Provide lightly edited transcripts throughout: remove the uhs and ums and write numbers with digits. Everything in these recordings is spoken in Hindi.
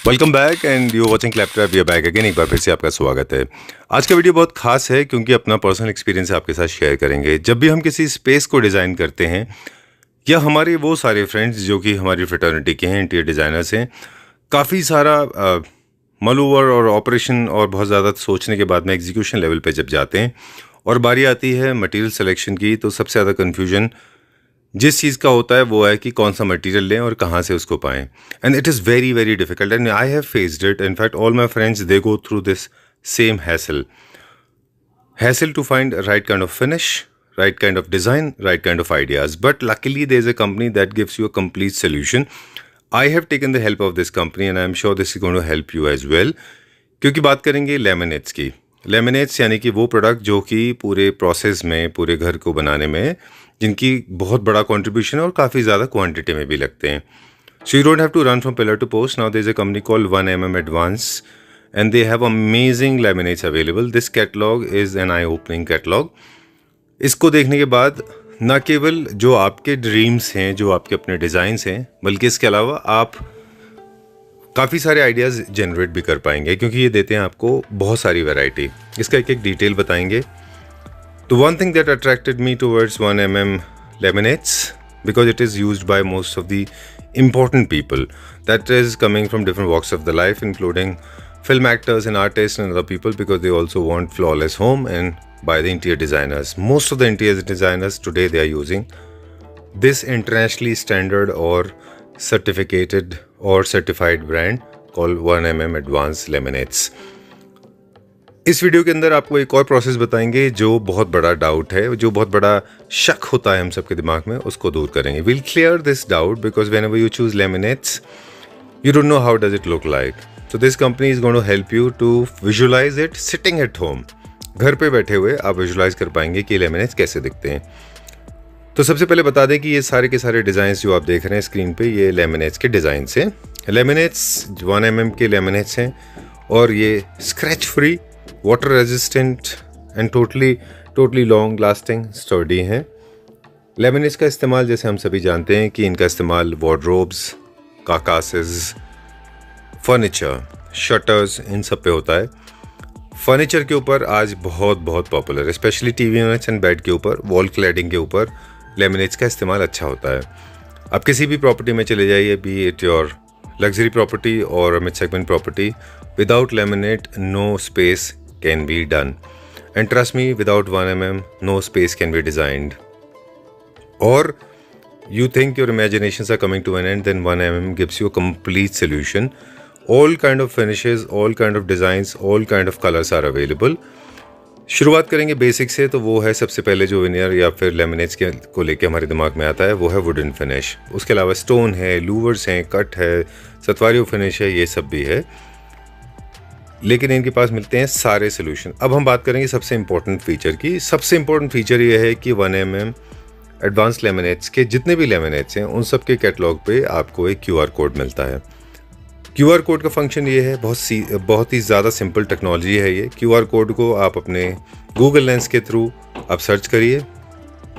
Welcome back and you watching Claptrap. We are back again. एक बार फिर से आपका स्वागत है। आज का वीडियो बहुत खास है क्योंकि अपना पर्सनल एक्सपीरियंस आपके साथ शेयर करेंगे। जब भी हम किसी स्पेस को डिज़ाइन करते हैं या हमारे वो सारे फ्रेंड्स जो कि हमारी फ्रेटर्निटी के हैं, इंटीरियर डिज़ाइनर्स हैं, काफ़ी सारा मलूवर और ऑपरेशन और बहुत ज़्यादा सोचने के बाद में एग्जीक्यूशन लेवल पे जब जाते हैं और बारी आती है मटेरियल सिलेक्शन की, तो सबसे ज़्यादा कन्फ्यूजन जिस चीज़ का होता है वो है कि कौन सा मटेरियल लें और कहाँ से उसको पाएं। And it is very very difficult and I have faced it. In fact all my friends they go through this same hassle to find right kind of finish, right kind of design, right kind of ideas. But luckily there's a company that gives you a complete solution. I have taken the help of this company and I am sure this is going to help you as well. क्योंकि बात करेंगे लेमिनेट्स की। लेमिनेट्स यानी कि वो प्रोडक्ट जो कि पूरे प्रोसेस में, पूरे घर को बनाने में जिनकी बहुत बड़ा कंट्रीब्यूशन है और काफ़ी ज़्यादा क्वांटिटी में भी लगते हैं। So you don't have to run from pillar to post. Now there is a company called 1mm advance and they have amazing laminates available. This catalog is an eye-opening catalog. इसको देखने के बाद न केवल जो आपके ड्रीम्स हैं, जो आपके अपने डिज़ाइंस हैं, बल्कि इसके अलावा आप काफ़ी सारे आइडियाज़ जनरेट भी कर पाएंगे क्योंकि ये देते हैं आपको बहुत सारी वैरायटी। इसका एक एक डिटेल बताएंगे। तो one thing that attracted me towards 1mm laminates because it is used by most of the important people that is coming from different walks of the life, including film actors and artists and other people, because they also want flawless home, and by the interior designers. Most of the interior designers today, they are using this internationally standard or certificated or certified brand called 1mm Advanced Laminates. इस वीडियो के अंदर आपको एक और प्रोसेस बताएंगे जो बहुत बड़ा डाउट है, जो बहुत बड़ा शक होता है हम सबके दिमाग में, उसको दूर करेंगे। We'll clear this doubt because whenever you choose laminates, you don't know how does it look like. So this company is going to help you to visualize it sitting at home. घर पे बैठे हुए आप विजुलाइज कर पाएंगे कि लेमिनेट्स कैसे दिखते हैं। तो सबसे पहले बता दें कि ये सारे के सारे डिज़ाइंस जो आप देख रहे हैं स्क्रीन पे, ये लेमिनेट्स के डिज़ाइंस हैं। लेमिनेट्स 1mm के लेमिनेट्स हैं और ये scratch free, water resistant and totally long lasting sturdy हैं। लेमिनेट्स का इस्तेमाल जैसे हम सभी जानते हैं कि इनका इस्तेमाल वार्डरोब्स, कार्कासेस, फर्नीचर, शटर्स, इन सब पे होता है। फर्नीचर के ऊपर आज बहुत popular, specially TV units and bed के ऊपर, वॉल क्लैडिंग के ऊपर लेमिनेट्स का इस्तेमाल अच्छा होता है। आप किसी भी प्रॉपर्टी में चले जाइए, be it your luxury property और mid segment property, without laminate no space can be done. And trust me, without 1mm no space can be designed. और you think your imaginations are coming to an end, then 1mm gives you a complete solution. All kind of finishes, all kind of designs, all kind of colors are available. शुरुआत करेंगे बेसिक से, तो वो है सबसे पहले जो विनियर या फिर लेमिनेट्स के को लेके हमारे दिमाग में आता है वो है वुडन फिनिश। उसके अलावा स्टोन है, लूवर्स हैं, कट है, सतवारियो फिनिश है, ये सब भी है। लेकिन इनके पास मिलते हैं सारे सोल्यूशन। अब हम बात करेंगे सबसे इम्पोर्टेंट फीचर की। सबसे इम्पोर्टेंट फीचर ये है कि 1mm एडवांस लेमिनेट्स के जितने भी लेमिनेट्स हैं उन सब के कैटलॉग पे आपको एक QR कोड मिलता है। QR कोड का फंक्शन ये है, बहुत ही ज़्यादा सिंपल टेक्नोलॉजी है ये। QR कोड को आप अपने गूगल लेंस के थ्रू आप सर्च करिए।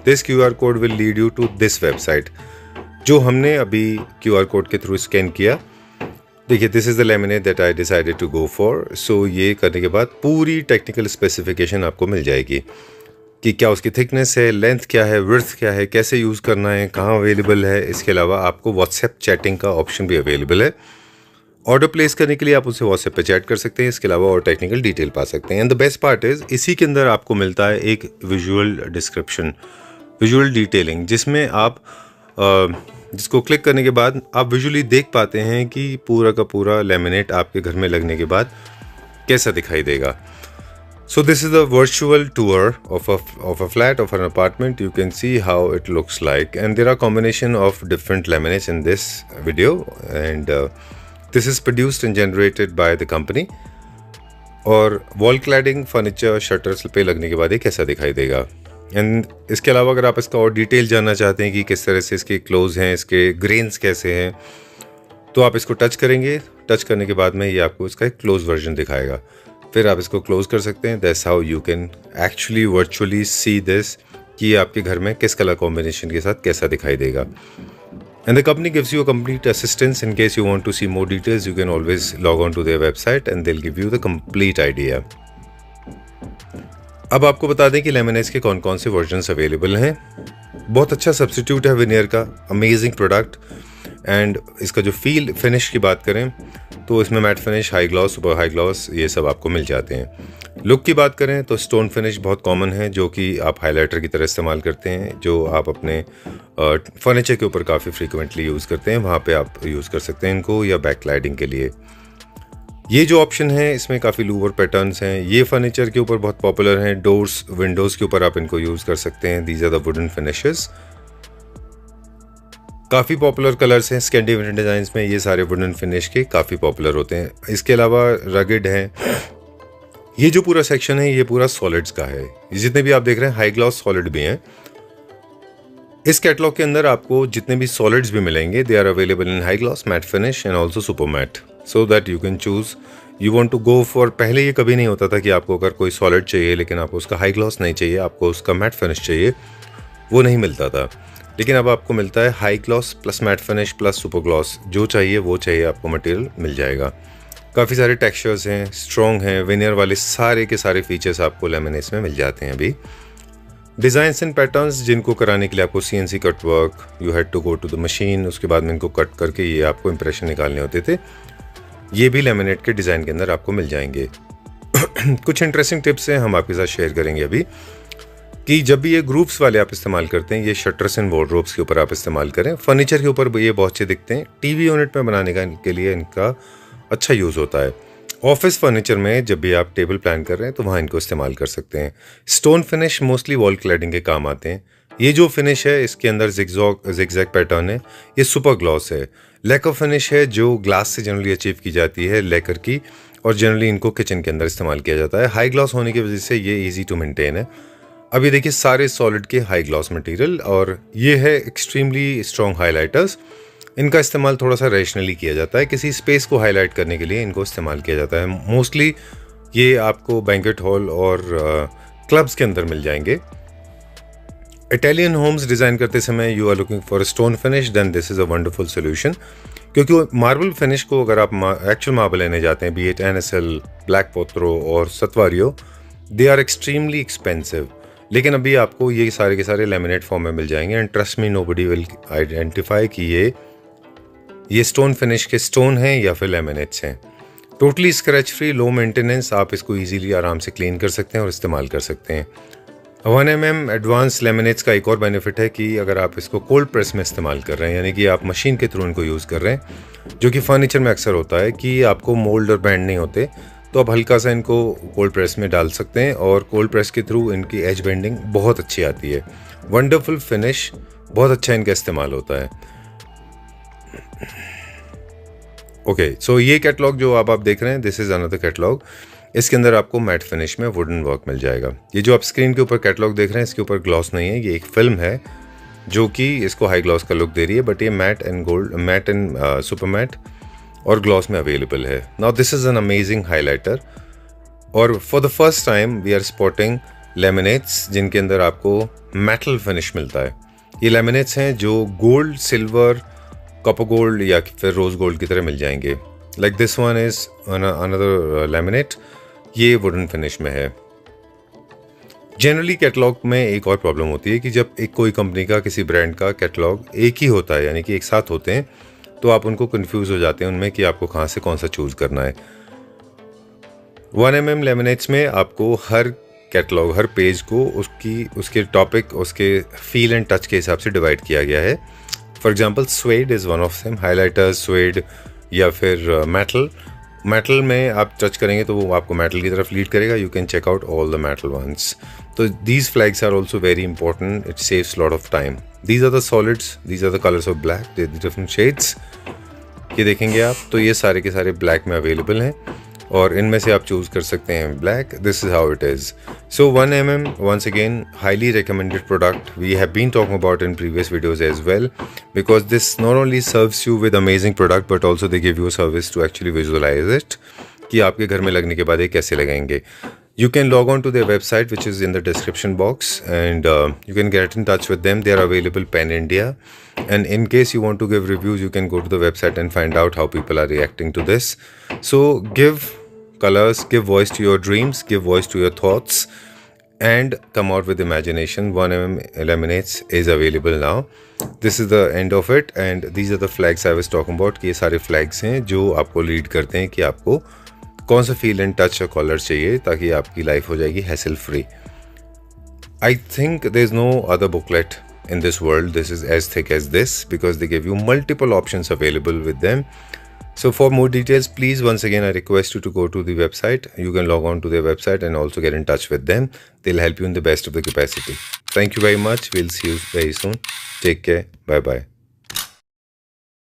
This QR code will lead you to this website जो हमने अभी QR कोड के थ्रू स्कैन किया। देखिए, this is the laminate that I decided to go for. So ये करने के बाद पूरी टेक्निकल स्पेसिफिकेशन आपको मिल जाएगी कि क्या उसकी थिकनेस है, लेंथ क्या है, विड्थ क्या है, कैसे यूज़ करना है, कहाँ अवेलेबल है। इसके अलावा आपको व्हाट्सएप चैटिंग का ऑप्शन भी अवेलेबल है। ऑर्डर प्लेस करने के लिए आप उससे व्हाट्सएप पे चैट कर सकते हैं। इसके अलावा और टेक्निकल डिटेल पा सकते हैं। And the best part is इसी के अंदर आपको मिलता है एक विजुअल डिस्क्रिप्शन, विजुअल डिटेलिंग, जिसमें आप जिसको क्लिक करने के बाद आप विजुअली देख पाते हैं कि पूरा का पूरा लेमिनेट आपके घर में लगने के बाद कैसा दिखाई देगा। So this is a virtual tour of a flat, of an apartment. You can see how it looks like, and there are combination of different laminates in this video, and this is produced and generated by the company. और wall cladding, furniture, shutters पे लगने के बाद ये कैसा दिखाई देगा। एंड इसके अलावा अगर आप इसका और डिटेल जानना चाहते हैं कि किस तरह से इसके क्लोज हैं, इसके ग्रेन्स कैसे हैं, तो आप इसको टच करेंगे। टच करने के बाद में ये आपको इसका एक क्लोज वर्जन दिखाएगा। फिर आप इसको क्लोज कर सकते हैं। That's how you can actually virtually see this कि आपके घर में किस कलर कॉम्बिनेशन के साथ कैसा दिखाई देगा। And the company gives you a complete assistance. In case you want to see more details, you can always log on to their website and they'll give you the complete idea. अब आपको बता दें कि लेमिनेट्स के कौन कौन से वर्जन्स अवेलेबल हैं। बहुत अच्छा सब्स्टिट्यूट है विनियर का, अमेजिंग प्रोडक्ट। एंड इसका जो फील फिनिश की बात करें तो इसमें matte finish, high gloss, super high gloss, ये सब आपको मिल जाते हैं। लुक की बात करें तो स्टोन फिनिश बहुत कॉमन है, जो कि आप हाइलाइटर की तरह इस्तेमाल करते हैं, जो आप अपने फर्नीचर के ऊपर काफ़ी फ्रीक्वेंटली यूज़ करते हैं, वहाँ पे आप यूज़ कर सकते हैं इनको, या बैकलाइटिंग के लिए। ये जो ऑप्शन है इसमें काफ़ी लूवर पैटर्न्स हैं, ये फर्नीचर के ऊपर बहुत पॉपुलर हैं, डोर्स, विंडोज़ के ऊपर आप इनको यूज़ कर सकते हैं। These are the wooden finishes. काफ़ी पॉपुलर कलर्स हैं स्कैंडिनेवियन डिज़ाइंस में, ये सारे वुडन फिनिश के काफ़ी पॉपुलर होते हैं। इसके अलावा रगड हैं। ये जो पूरा सेक्शन है ये पूरा सॉलिड्स का है, ये जितने भी आप देख रहे हैं हाई ग्लॉस सॉलिड भी हैं। इस कैटलॉग के अंदर आपको जितने भी सॉलिड्स भी मिलेंगे, they are available in high gloss, matte finish and also super matte, so that you can choose you want to go for. पहले ये कभी नहीं होता था कि आपको अगर कोई सॉलिड चाहिए लेकिन आपको उसका हाई ग्लॉस नहीं चाहिए, आपको उसका मैट फिनिश चाहिए, वो नहीं मिलता था। लेकिन अब आपको मिलता है high gloss plus matte finish plus super gloss, जो चाहिए वो चाहिए, आपको मटेरियल मिल जाएगा। काफ़ी सारे टेक्सचर्स हैं, स्ट्रॉन्ग हैं, विनियर वाले सारे के सारे फीचर्स आपको लेमिनेट्स में मिल जाते हैं। अभी डिज़ाइंस एंड पैटर्न्स जिनको कराने के लिए आपको CNC cut work, you had to go to the machine, उसके बाद में इनको कट करके ये आपको इंप्रेशन निकालने होते थे, ये भी लेमिनेट के डिज़ाइन के अंदर आपको मिल जाएंगे। कुछ इंटरेस्टिंग टिप्स हैं हम आपके साथ शेयर करेंगे अभी, कि जब भी ये ग्रुप्स वाले आप इस्तेमाल करते हैं, ये शटर्स एंड वार्डरोब्स के ऊपर आप इस्तेमाल करें। फर्नीचर के ऊपर ये बहुत अच्छे दिखते हैं, टीवी यूनिट में बनाने के लिए इनका अच्छा यूज़ होता है। ऑफिस फर्नीचर में जब भी आप टेबल प्लान कर रहे हैं तो वहाँ इनको इस्तेमाल कर सकते हैं। Stone finish mostly wall cladding के काम आते हैं। ये जो फिनिश है इसके अंदर जिगजैग पैटर्न है, ये सुपर ग्लॉस है। लेकर फिनिश है जो ग्लास से जनरली अचीव की जाती है, लेकर की, और जनरली इनको किचन के अंदर इस्तेमाल किया जाता है। हाई ग्लॉस होने की वजह से ये ईजी टू मेंटेन है। अभी देखिए सारे सॉलिड के हाई ग्लॉस मटेरियल, और ये है एक्सट्रीमली स्ट्रॉन्ग हाइलाइटर्स। इनका इस्तेमाल थोड़ा सा रैशनली किया जाता है, किसी स्पेस को हाईलाइट करने के लिए इनको इस्तेमाल किया जाता है। मोस्टली ये आपको बैंक्वेट हॉल और क्लब्स के अंदर मिल जाएंगे। इटालियन होम्स डिज़ाइन करते समय you are looking for stone finish, then this is a wonderful solution. क्योंकि मार्बल फिनिश को अगर आप एक्चुअल मार्बल लेने जाते हैं, be it NSL, black Portoro और Statuario, they are extremely expensive. लेकिन अभी आपको ये सारे के सारे लेमिनेट फॉर्म में मिल जाएंगे, and trust me nobody will identify कि ये स्टोन फिनिश के स्टोन हैं या फिर लेमिनेट्स हैं। Totally scratch free, low maintenance, आप इसको इजीली आराम से क्लीन कर सकते हैं और इस्तेमाल कर सकते हैं। 1mm एडवांस लेमिनेट्स का एक और बेनिफिट है कि अगर आप इसको कोल्ड प्रेस में इस्तेमाल कर रहे हैं, यानी कि आप मशीन के थ्रू इनको यूज़ कर रहे हैं, जो कि फर्नीचर में अक्सर होता है कि आपको मोल्ड और बैंड नहीं होते, तो आप हल्का सा इनको कोल्ड प्रेस में डाल सकते हैं और कोल्ड प्रेस के थ्रू इनकी एज बेंडिंग बहुत अच्छी आती है। वंडरफुल फिनिश, बहुत अच्छा इनका इस्तेमाल होता है। ओके, सो ये कैटलॉग जो आप देख रहे हैं, दिस इज़ अनदर कैटलॉग। इसके अंदर आपको मैट फिनिश में वुडन वर्क मिल जाएगा। ये जो आप स्क्रीन के ऊपर कैटलॉग देख रहे हैं, इसके ऊपर ग्लॉस नहीं है, ये एक फिल्म है जो कि इसको हाई ग्लॉस का लुक दे रही है, बट ये मैट एंड सुपर मैट और ग्लॉस में अवेलेबल है। Now this is an amazing highlighter, और for the first time we are spotting laminates जिनके अंदर आपको मेटल फिनिश मिलता है। ये लेमिनेट्स हैं जो गोल्ड, सिल्वर, कॉपर गोल्ड या फिर रोज गोल्ड की तरह मिल जाएंगे। Like this one is another laminate, ये वुडन फिनिश में है। जनरली कैटलॉग में एक और प्रॉब्लम होती है कि जब कोई कंपनी का, किसी ब्रांड का कैटलॉग एक ही होता है, यानी कि एक साथ होते हैं, तो आप उनको कंफ्यूज हो जाते हैं उनमें कि आपको कहाँ से कौन सा चूज़ करना है। 1mm लेमिनेट्स में आपको हर कैटलॉग, हर पेज को उसके टॉपिक, उसके फील एंड टच के हिसाब से डिवाइड किया गया है। For example swayed is one of them, highlighters, swayed, या फिर मेटल में आप टच करेंगे तो वो आपको मेटल की तरफ लीड करेगा। You can check out all the metal ones. तो these flags are also very important, it saves lot of time. These are the solids, these are the colours of black, different shades. ये देखेंगे आप तो ये सारे के सारे ब्लैक में अवेलेबल हैं, और इनमें से आप चूज़ कर सकते हैं black. This is how it is. So 1mm once again highly recommended product. We have been talking about in previous videos as well, because this not only serves you with amazing product but also they give you a service to actually visualize it कि आपके घर में लगने के बाद ये कैसे लगेंगे. You can log on to their website, which is in the description box, and you can get in touch with them. They are available pan India. And in case you want to give reviews, you can go to the website and find out how people are reacting to this. So give colors, give voice to your dreams, give voice to your thoughts, and come out with imagination. 1mm laminates is available now. This is the end of it, and these are the flags I was talking about. कि ये सारे flags हैं जो आपको lead करते हैं कि आपको कौन सा फील एंड टच कॉलर चाहिए ताकि आपकी लाइफ हो जाएगी hassle free. I think there is no other booklet in this world this is as thick as this, because they give you multiple options available with them. So for more details, please, once again, I request you to go to the website. You can log on to their website and also get in touch with them. They'll help you in the best of the capacity. Thank you very much. We'll see you very soon. Take care. Bye bye.